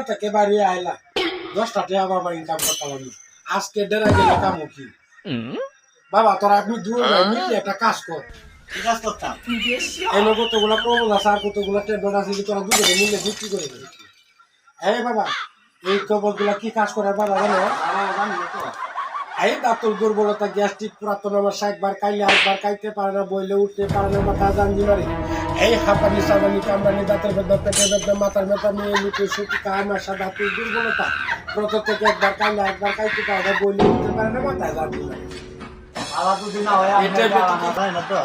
থেকে বাড়ি আইলা 10টা টাকা বাবা ইনকাম করতে পারবি আজকে ডেরা গেলে কাম কি বাবা তোরা আপনি দূর নাই মিলে একটা কাজ কর কি কাজ করতাম? এনে কতগুলা প্রবল আছে আর কতগুলা টেন্ডার আছে তোরা দুজনে মিলে বিক্রি করে দেবে এই বাবা এই খবরগুলা কি কাজ করে বাবা জানো এই দাঁতর দুর্বলতা গ্যাস্ট্রিক পুরাতন আমার 60 বার খাইলে 8 বার খাইতে পারে না বইলে উঠতে পারে না মাথা জানজি মারে এই হাঁপানি সাবানি কামড়ানি দাঁতের বেদনা পেটের বেদনা মাথার ব্যথা মেয়ে মুখে সুতি কামাশা দাঁতের দুর্বলতা প্রত থেকে একবার খাইলে 8 বার খাইতে পারে না বইলে উঠতে পারে না মাথা জানজি মারে আবার দুদিন না হয় না তো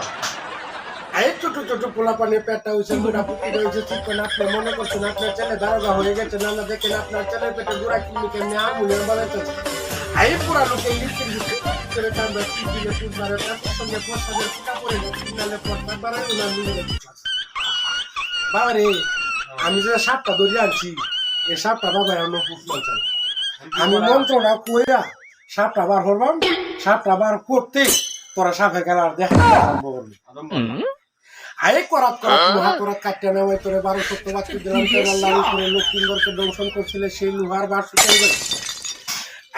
এই ছোট ছোট পোলাপানের পেটটা হয়েছে গোড়া পুকুর হয়েছে ঠিক করে আপনি মনে করছেন আপনার ছেলে দারোগা হয়ে গেছে না না দেখেন আপনার ছেলের পেটে গোড়া কিনলিকে মেয়ে আমুলের বানাইতেছে এই পুরা লোকে লিখেন করে কামড়া কি দিলে পুজবারে তার সঙ্গে প্রসাদের টিকা করে নালে পড়তে পারে না মিলে বাবা রে আমি যে সাপটা ধরে আনছি এই সাপটা বাবা আমার পুষলাম চাই আমি মন্ত্রটা কইরা সাপটা বার করবাম সাপটা বার করতে তোরা সাপের খেলা দেখা আরম্ভ করবি আয়ে করাত করাত লোহা করাত কাটতে নেওয়াই তোরে 12 বাচ্চা দিলাম তোর আল্লাহর উপরে লক্ষ্মীগড়কে দংশন করছিল সেই লোহার বার শুকিয়ে গেল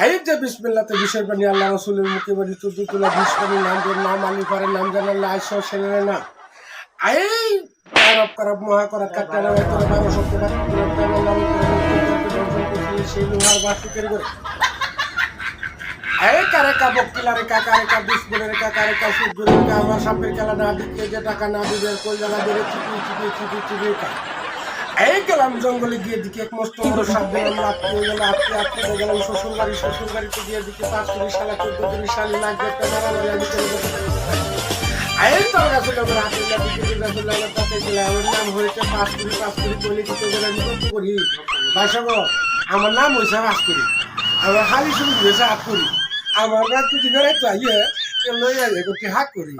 এই যে বিসমিল্লাতে বিশের বাণী আল্লাহ রাসূলের মুখে বাণী চুদ্দুতুলা বিশ্বনী নাম আলী পারের নাম জানাল্লা আয়সা ছেলের না এই করব করব মহা করাত কাটতে নেওয়াই তোরে 12 বাচ্চা দিলাম তোর আল্লাহর উপরে লক্ষ্মীগড়কে দংশন করছিল সেই লোহার বার শুকিয়ে গেল এই কারেকা বকিলারে কাকারেকা দুশ্মনের কাকারেকা সুদূরের কা আমার সাপের খেলা না দিতে যে টাকা না দিবে কই জায়গা ধরে চিপি এই গেলাম জঙ্গলে গিয়ে দিকে এক মস্ত বড় সাপ দিলাম লাফিয়ে গেল আপনি গেলাম শ্বশুর বাড়িতে গিয়ে দিকে 5 সালে 14 সালে লাগবে একটা মারামারি আমি চলে যেতে এই তোর কাছে লোকের হাতে না দিকে দিকে লাগলো তাতে গেলে আমার নাম হয়েছে 5 কইলে দিতে গেলে আমি কত করি ভাইসা গো আমার নাম হয়েছে 5 আমার হালি শুরু হয়েছে 8 আমার রাত যদি বেড়াইতে আইয়ে লইয়া যাবে হাক করি